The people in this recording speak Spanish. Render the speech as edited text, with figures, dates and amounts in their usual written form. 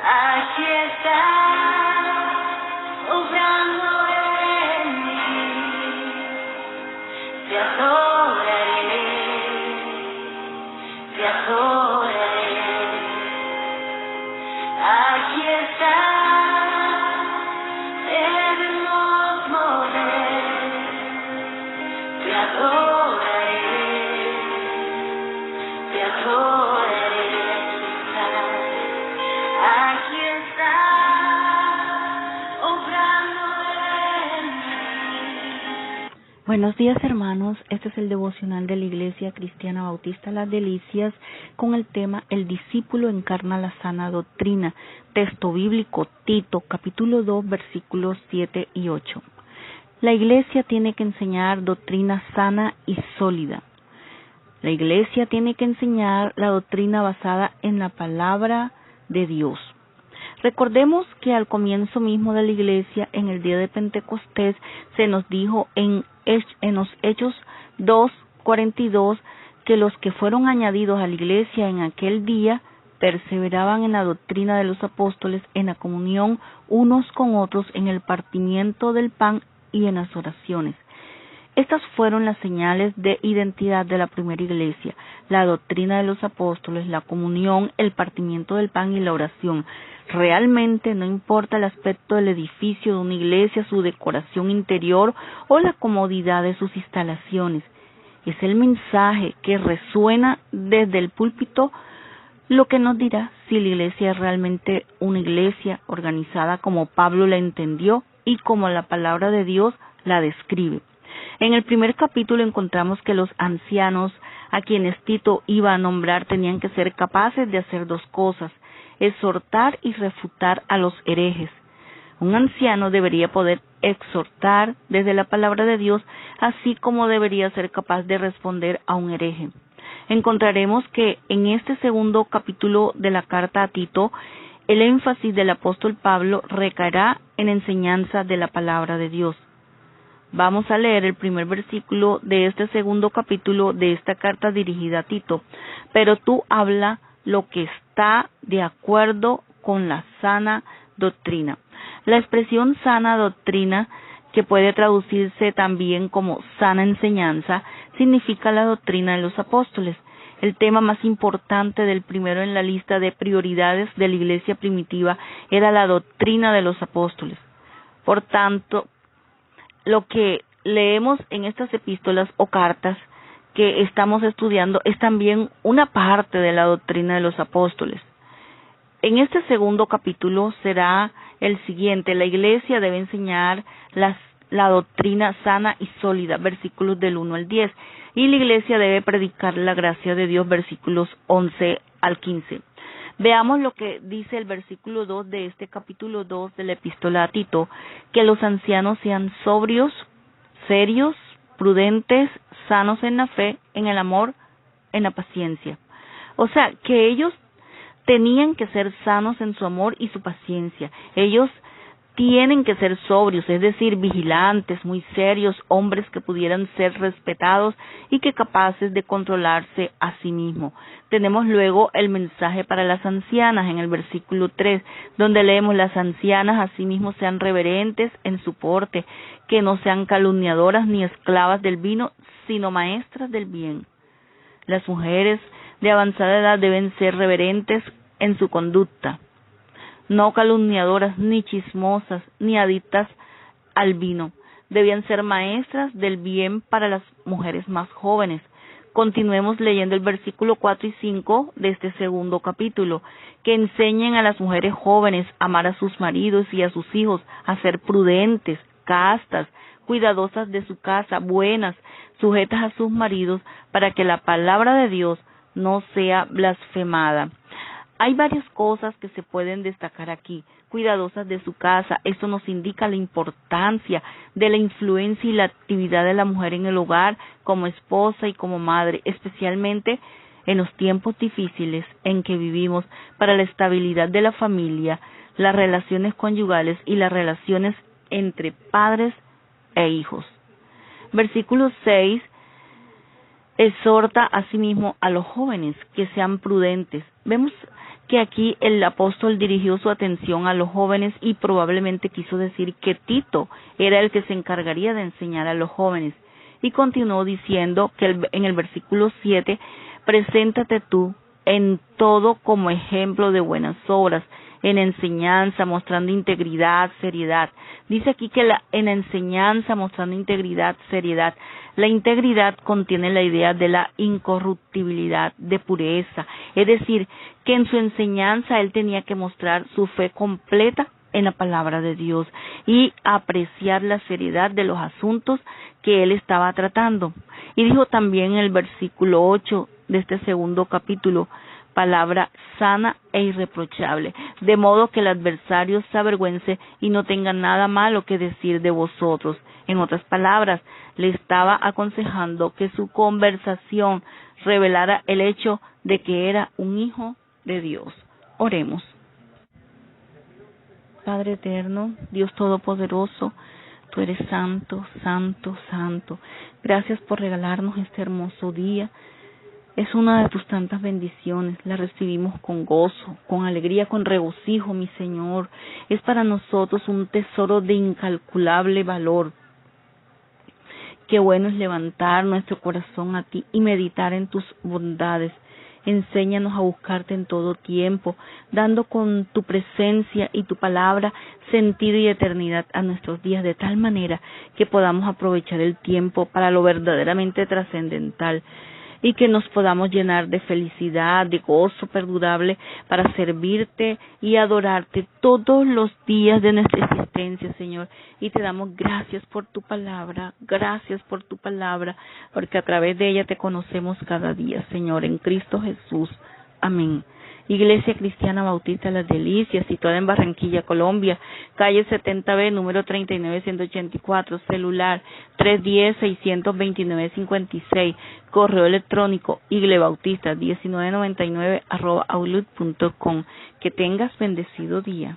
Aquí está, obrando en mí. Te adoraré, te adoraré. Aquí está, debemos mover. Te adoraré, te adoraré. Aquí está, obrando en mí. Buenos días, hermanos. Este es el devocional de la Iglesia Cristiana Bautista Las Delicias con el tema El discípulo encarna la sana doctrina. Texto bíblico Tito, capítulo 2, versículos 7 y 8. La Iglesia tiene que enseñar doctrina sana y sólida. La Iglesia tiene que enseñar la doctrina basada en la palabra de Dios. Recordemos que al comienzo mismo de la Iglesia, en el día de Pentecostés, se nos dijo en los Hechos 2:42 que los que fueron añadidos a la Iglesia en aquel día perseveraban en la doctrina de los apóstoles, en la comunión unos con otros, en el partimiento del pan y en las oraciones. Estas fueron las señales de identidad de la primera iglesia: la doctrina de los apóstoles, la comunión, el partimiento del pan y la oración. Realmente no importa el aspecto del edificio de una iglesia, su decoración interior o la comodidad de sus instalaciones. Es el mensaje que resuena desde el púlpito lo que nos dirá si la iglesia es realmente una iglesia organizada como Pablo la entendió y como la palabra de Dios la describe. En el primer capítulo encontramos que los ancianos a quienes Tito iba a nombrar tenían que ser capaces de hacer dos cosas: exhortar y refutar a los herejes. Un anciano debería poder exhortar desde la palabra de Dios, así como debería ser capaz de responder a un hereje. Encontraremos que en este segundo capítulo de la carta a Tito, el énfasis del apóstol Pablo recaerá en enseñanza de la palabra de Dios. Vamos a leer el primer versículo de este segundo capítulo de esta carta dirigida a Tito. Pero tú habla lo que está de acuerdo con la sana doctrina. La expresión sana doctrina, que puede traducirse también como sana enseñanza, significa la doctrina de los apóstoles. El tema más importante del primero en la lista de prioridades de la iglesia primitiva era la doctrina de los apóstoles. Por tanto, lo que leemos en estas epístolas o cartas que estamos estudiando es también una parte de la doctrina de los apóstoles. En este segundo capítulo será el siguiente: la iglesia debe enseñar la doctrina sana y sólida, versículos del 1 al 10, y la iglesia debe predicar la gracia de Dios, versículos 11 al 15. Veamos lo que dice el versículo 2 de este capítulo 2 de la epístola a Tito: que los ancianos sean sobrios, serios, prudentes, sanos en la fe, en el amor, en la paciencia. O sea, que ellos tenían que ser sanos en su amor y su paciencia. Ellos tienen que ser sobrios, es decir, vigilantes, muy serios, hombres que pudieran ser respetados y que capaces de controlarse a sí mismos. Tenemos luego el mensaje para las ancianas en el versículo 3, donde leemos: las ancianas asimismo sean reverentes en su porte, que no sean calumniadoras ni esclavas del vino, sino maestras del bien. Las mujeres de avanzada edad deben ser reverentes en su conducta, no calumniadoras, ni chismosas, ni adictas al vino. Debían ser maestras del bien para las mujeres más jóvenes. Continuemos leyendo el versículo 4 y 5 de este segundo capítulo: que enseñen a las mujeres jóvenes a amar a sus maridos y a sus hijos, a ser prudentes, castas, cuidadosas de su casa, buenas, sujetas a sus maridos, para que la palabra de Dios no sea blasfemada. Hay varias cosas que se pueden destacar aquí. Cuidadosas de su casa, esto nos indica la importancia de la influencia y la actividad de la mujer en el hogar como esposa y como madre, especialmente en los tiempos difíciles en que vivimos, para la estabilidad de la familia, las relaciones conyugales y las relaciones entre padres e hijos. Versículo 6 exhorta asimismo a los jóvenes que sean prudentes. Vemos que aquí el apóstol dirigió su atención a los jóvenes y probablemente quiso decir que Tito era el que se encargaría de enseñar a los jóvenes. Y continuó diciendo que en el versículo 7, preséntate tú en todo como ejemplo de buenas obras, en enseñanza, mostrando integridad, seriedad. Dice aquí que en enseñanza, mostrando integridad, seriedad. La integridad contiene la idea de la incorruptibilidad, de pureza. Es decir, que en su enseñanza él tenía que mostrar su fe completa en la palabra de Dios y apreciar la seriedad de los asuntos que él estaba tratando. Y dijo también en el versículo 8 de este segundo capítulo, palabra sana e irreprochable, de modo que el adversario se avergüence y no tenga nada malo que decir de vosotros. En otras palabras, le estaba aconsejando que su conversación revelara el hecho de que era un hijo de Dios. Oremos. Padre eterno, Dios todopoderoso, tú eres santo, santo, santo. Gracias por regalarnos este hermoso día. Es una de tus tantas bendiciones, la recibimos con gozo, con alegría, con regocijo, mi Señor. Es para nosotros un tesoro de incalculable valor. Qué bueno es levantar nuestro corazón a ti y meditar en tus bondades. Enséñanos a buscarte en todo tiempo, dando con tu presencia y tu palabra sentido y eternidad a nuestros días, de tal manera que podamos aprovechar el tiempo para lo verdaderamente trascendental, y que nos podamos llenar de felicidad, de gozo perdurable para servirte y adorarte todos los días de nuestra existencia, Señor. Y te damos gracias por tu palabra, porque a través de ella te conocemos cada día, Señor, en Cristo Jesús. Amén. Iglesia Cristiana Bautista Las Delicias, situada en Barranquilla, Colombia, calle 70B, número 39184, celular 310-629-56, correo electrónico iglebautista1999@outlook.com. Que tengas bendecido día.